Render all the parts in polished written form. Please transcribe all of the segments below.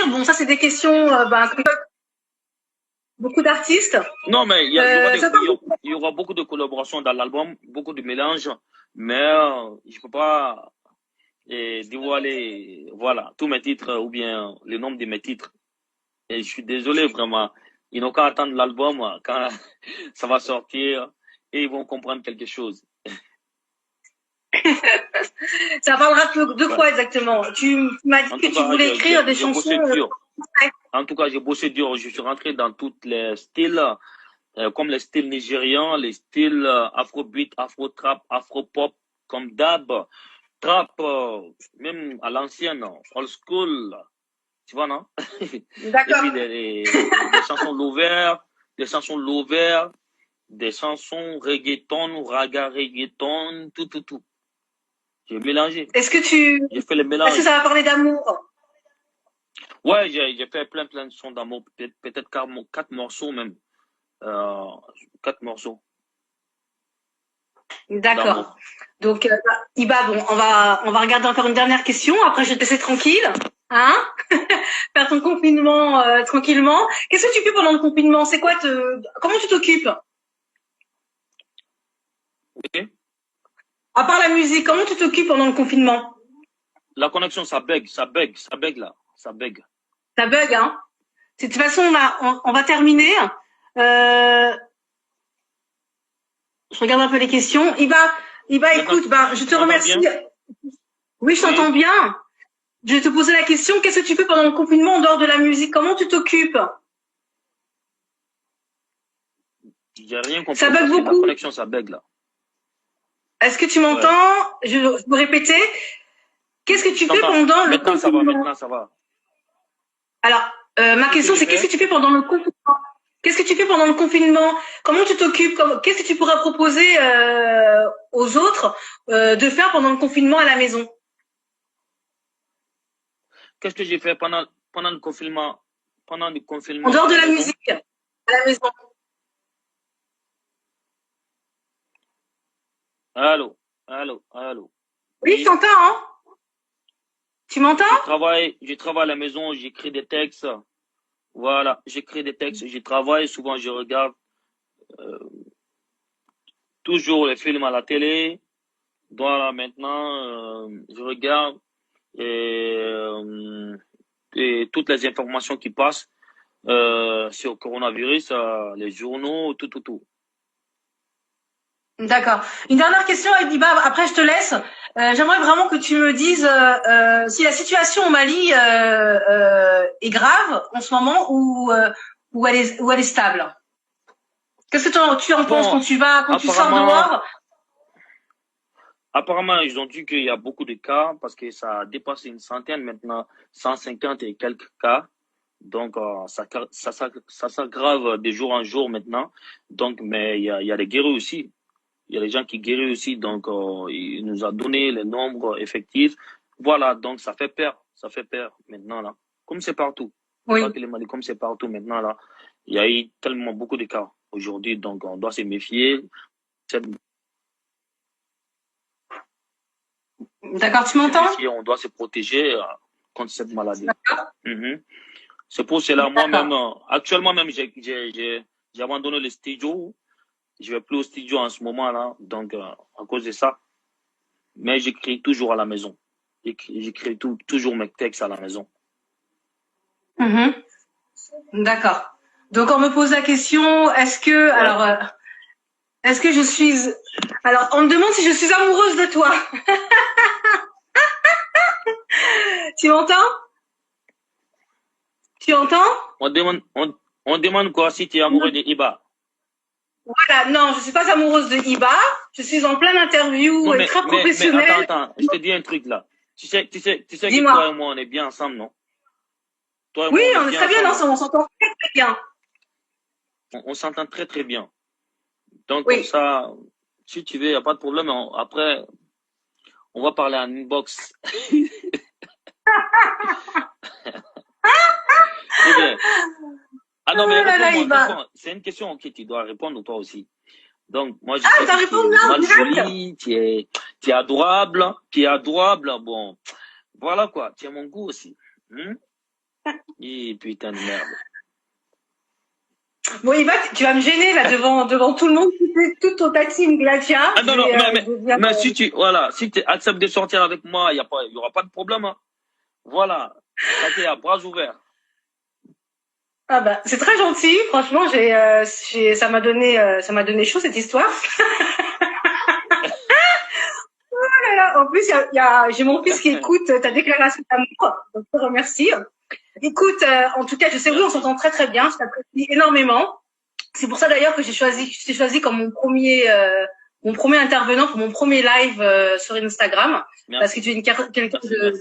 sortir? Bon, ça, c'est des questions, que beaucoup d'artistes. Non, mais il y aura beaucoup de collaborations dans l'album, beaucoup de mélanges, mais je peux pas dévoiler, voilà, tous mes titres ou bien le nombre de mes titres. Et je suis désolé, vraiment. Ils n'ont qu'à attendre l'album quand ça va sortir et ils vont comprendre quelque chose. Ça parlera de quoi exactement? Tu m'as dit que tu voulais écrire des chansons. En tout cas, j'ai bossé dur. Je suis rentré dans tous les styles, comme les styles nigérians, les styles afrobeat, afro-trap, afro-pop, comme dab, trap, même à l'ancienne, old school. Tu vois, non? D'accord. Et puis des chansons lover, des chansons reggaeton, raga reggaeton, tout. J'ai mélangé. J'ai fait le mélange. Est-ce que ça va parler d'amour? Ouais, j'ai fait plein de sons d'amour, peut-être 4 morceaux même. 4 morceaux. D'accord. Donc, Iba, bon, on va regarder encore une dernière question. Après, je vais te laisser tranquille. Hein? Faire ton confinement tranquillement. Qu'est-ce que tu fais pendant le confinement? C'est quoi comment tu t'occupes? Oui. À part la musique, comment tu t'occupes pendant le confinement? La connexion, ça bug là. Ça bug. Ça bug, hein? De toute façon, on va terminer. Je regarde un peu les questions. Iba, écoute, je te remercie. Oui, je t'entends bien. Je vais te poser la question, qu'est-ce que tu fais pendant le confinement en dehors de la musique? Comment tu t'occupes? J'ai rien compris. Ça bug beaucoup. La connexion, ça bug là. Est-ce que tu m'entends? Ouais. Je vais répéter. Qu'est-ce que tu fais pendant le confinement? Maintenant, ça va. Alors, ma question, c'est qu'est-ce que tu fais pendant le confinement? Qu'est-ce que tu fais pendant le confinement? Comment tu t'occupes? Qu'est-ce que tu pourrais proposer aux autres de faire pendant le confinement à la maison? Qu'est-ce que j'ai fait pendant le confinement? En dehors de la musique, à la maison. Allô. Oui, je t'entends, hein? Tu m'entends? Je travaille à la maison, j'écris des textes. Voilà, j'écris des textes, je travaille, souvent je regarde toujours les films à la télé. Voilà, maintenant, je regarde et toutes les informations qui passent sur le coronavirus, les journaux, tout. D'accord. Une dernière question, Ediba, après je te laisse. J'aimerais vraiment que tu me dises si la situation au Mali est grave en ce moment ou elle est stable. Qu'est-ce que tu en penses quand tu sors dehors? Apparemment, ils ont dit qu'il y a beaucoup de cas parce que ça a dépassé une centaine maintenant, 150 et quelques cas. Donc, ça s'aggrave de jour en jour maintenant. Donc, mais il y a des guéris aussi. Il y a des gens qui guérissent aussi. Donc, il nous a donné les nombres effectifs. Voilà. Donc, ça fait peur maintenant, là. Comme c'est partout. Oui. Pas que les Mali, comme c'est partout maintenant, là. Il y a eu tellement beaucoup de cas aujourd'hui. Donc, on doit se méfier. D'accord, tu m'entends? On doit se protéger contre cette maladie. C'est pour cela, moi-même, actuellement même, j'ai abandonné le studio. Je vais plus au studio en ce moment-là, donc à cause de ça. Mais j'écris toujours à la maison. J'écris toujours mes textes à la maison. D'accord. Donc on me pose la question, est-ce que je suis... Alors, on me demande si je suis amoureuse de toi. Tu m'entends? Tu entends? On demande quoi si tu es amoureux de Iba? Voilà, non, je suis pas amoureuse de Iba. Je suis en pleine interview et très professionnelle. Mais attends, je te dis un truc là. Tu sais que toi et moi, on est bien ensemble, non? Oui, on est très bien ensemble, on s'entend très très bien. On s'entend très très bien. Donc, comme ça, si tu veux, il n'y a pas de problème. Après, on va parler en inbox. Ah non, mais réponds-moi. C'est une question que tu dois répondre toi aussi. Donc, moi, je sais que tu es mal jolie, tu es adorable, Bon, voilà quoi, tu as mon goût aussi. Il putain de merde. Bon, Iba, tu vas me gêner là devant tout le monde, toute ta team Gladia. Ah non, non, mais si tu acceptes de sortir avec moi, il y aura pas de problème. Hein. Voilà, ça t'est à bras ouverts. Ah bah, c'est très gentil, franchement, ça m'a donné chaud cette histoire. Oh là là, en plus, j'ai mon fils qui écoute ta déclaration d'amour, donc je te remercie. Écoute, en tout cas, je sais, oui, on s'entend très très bien, je t'apprécie énormément. C'est pour ça d'ailleurs que je t'ai choisi comme mon premier intervenant pour mon premier live sur Instagram. Merci. Parce que tu es quelqu'un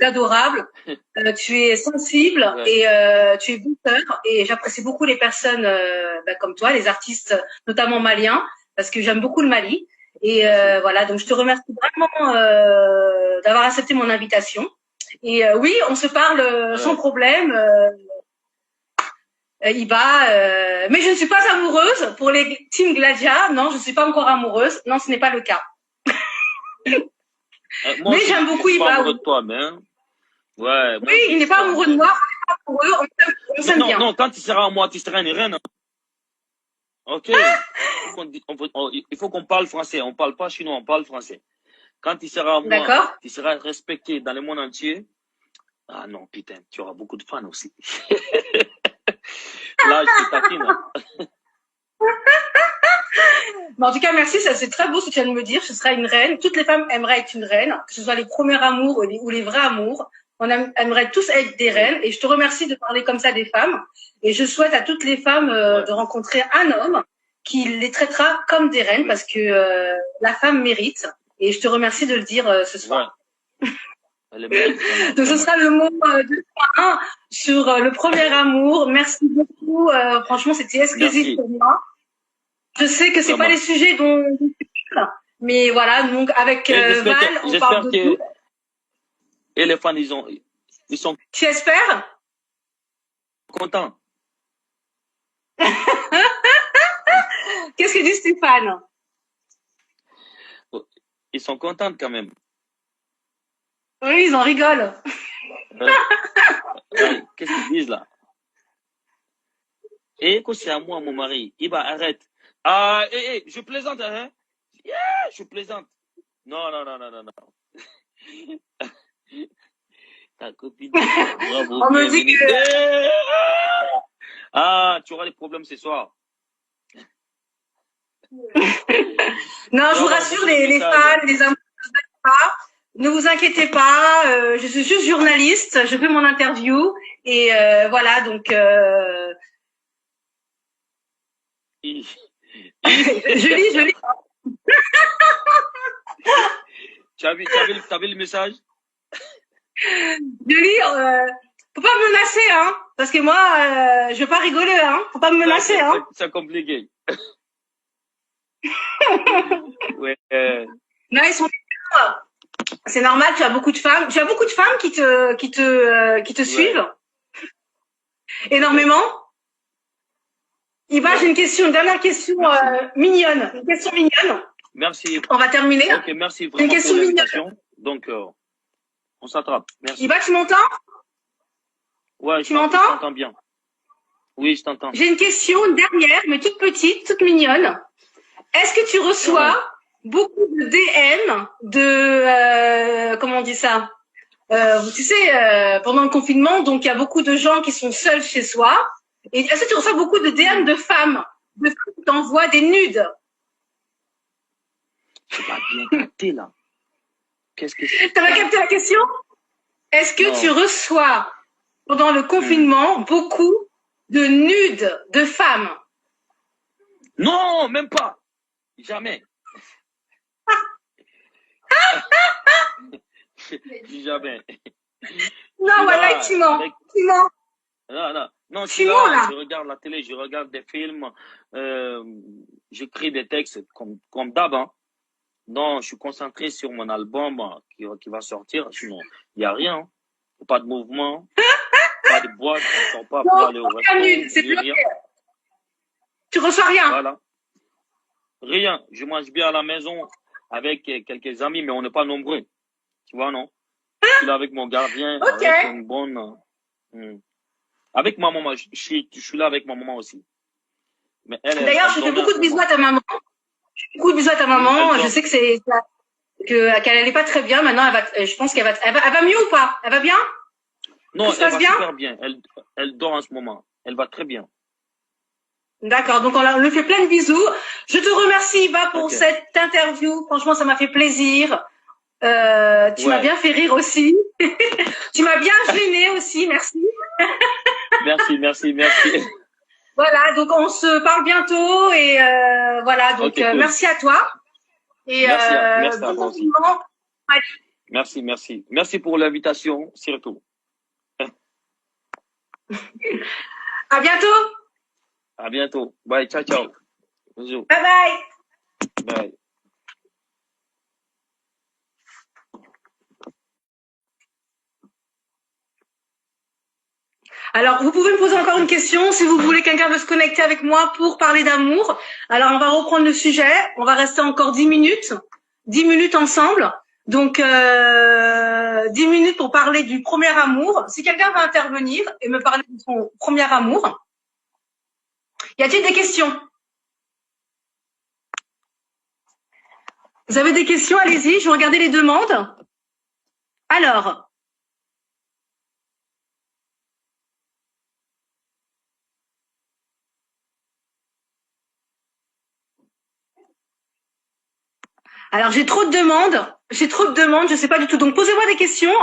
d'adorable, tu es sensible et tu es douceur et j'apprécie beaucoup les personnes comme toi, les artistes, notamment maliens, parce que j'aime beaucoup le Mali. Et voilà, donc je te remercie vraiment d'avoir accepté mon invitation. Et oui, on se parle sans problème. Iba, mais je ne suis pas amoureuse pour les team Gladia. Non, je ne suis pas encore amoureuse. Non, ce n'est pas le cas. Moi, mais j'aime beaucoup Iba. Pas amoureux de toi, mais hein. Ouais. Oui, il n'est pas amoureux de moi. On n'est pas amoureux. On s'aime bien. Non, quand tu seras à moi, tu seras une reine. Ok. Il faut qu'on parle français. On ne parle pas chinois, on parle français. Quand tu seras à moi, tu seras respecté dans le monde entier. Ah non, putain, tu auras beaucoup de fans aussi. Là, je te taquine. Mais en tout cas, merci, c'est très beau ce que tu viens de me dire. Ce sera une reine. Toutes les femmes aimeraient être une reine, que ce soit les premiers amours ou les vrais amours. On aimerait tous être des reines. Et je te remercie de parler comme ça des femmes. Et je souhaite à toutes les femmes de rencontrer un homme qui les traitera comme des reines parce que la femme mérite. Et je te remercie de le dire ce soir. Ouais. Donc ce sera le mot de fin sur le premier amour. Merci beaucoup. Franchement, c'était exclusif pour moi. Je sais que c'est pas les sujets dont je parle, mais voilà. Donc avec Val, on parle de tout. Et les fans, ils sont. Tu espères? Contents. Qu'est-ce que dit Stéphane? Ils sont contents quand même. Oui, ils en rigolent. Qu'est-ce qu'ils disent là? Et que c'est à moi, mon mari. Il va arrête. Ah, je plaisante, hein? Yeah, je plaisante. Non. Ta copine. Bravo. On me dit que. Ah, tu auras des problèmes ce soir. Non, je vous rassure, les fans, les amoureux, ne vous inquiétez pas, je suis juste journaliste, je fais mon interview et voilà, donc je lis. Tu as vu le message? Je lis, faut pas me menacer, hein, parce que moi, je veux pas rigoler, hein, faut pas me menacer, hein. C'est compliqué. Ouais. Non, ils sont. C'est normal, tu as beaucoup de femmes. Tu as beaucoup de femmes qui te suivent. Énormément. Iba, j'ai une dernière question mignonne. Une question mignonne. Merci. On va terminer. Ok, merci vraiment pour l'invitation. Donc, on s'attrape. Merci. Iba, tu m'entends? Ouais, tu m'entends? Je t'entends bien. Oui, je t'entends. J'ai une question dernière, mais toute petite, toute mignonne. Est-ce que tu reçois beaucoup de DM de comment on dit ça, tu sais, pendant le confinement, donc il y a beaucoup de gens qui sont seuls chez soi. Et est-ce que tu reçois beaucoup de DM de femmes qui t'envoient des nudes? Je n'ai pas bien capté là. Qu'est-ce que c'est? T'as pas capté la question? Est-ce que tu reçois pendant le confinement beaucoup de nudes de femmes? Non, même pas. Jamais. Jamais. Non, voilà, tu mens. Non, tu là, je regarde la télé, je regarde des films, j'écris des textes comme d'hab. Hein. Non, je suis concentré sur mon album qui va sortir. Sinon, il n'y a rien. Hein. Pas de mouvement, pas de boîte, je ne sors pas pour aller au restaurant. C'est rien. Tu reçois rien. Voilà. Rien. Je mange bien à la maison avec quelques amis, mais on n'est pas nombreux. Tu vois, non? Je suis là avec mon gardien, avec une bonne... Avec ma maman, je suis là avec ma maman aussi. Mais D'ailleurs, elle je fais dormait en beaucoup ce de bisous moment. à ta maman. Beaucoup de bisous à ta Oui, elle maman. Je dort. sais que qu'elle allait pas très bien. Maintenant, je pense elle va mieux ou pas? Elle va bien? Tout Non, se elle passe va bien? super bien. Elle dort en ce moment. Elle va très bien. D'accord. Donc, on lui fait plein de bisous. Je te remercie, Iva, pour Ok. cette interview. Franchement, ça m'a fait plaisir. Tu m'as Ouais. bien fait rire aussi. Tu m'as bien gêné aussi. Merci. Merci, merci, merci. Voilà. Donc, on se parle bientôt et voilà. Donc, Ok, cool. merci à toi et Merci à bon toi aussi. confinement. Merci, merci. Merci pour l'invitation, surtout. À bientôt. À bientôt. Bye, ciao, ciao. Bisous. Bye bye. Bye. Alors, vous pouvez me poser encore une question si vous voulez. Quelqu'un veut se connecter avec moi pour parler d'amour. Alors, on va reprendre le sujet. On va rester encore 10 minutes. 10 minutes ensemble. Donc, 10 minutes pour parler du premier amour. Si quelqu'un veut intervenir et me parler de son premier amour, y a-t-il des questions? Vous avez des questions? Allez-y, je vais regarder les demandes. Alors, j'ai trop de demandes. J'ai trop de demandes, je sais pas du tout. Donc, posez-moi des questions.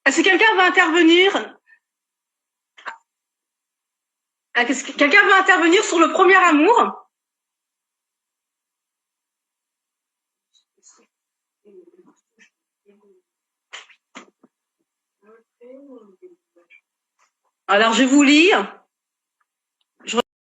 Est-ce que quelqu'un veut intervenir? Quelqu'un veut intervenir sur le premier amour? Alors, je vous lis.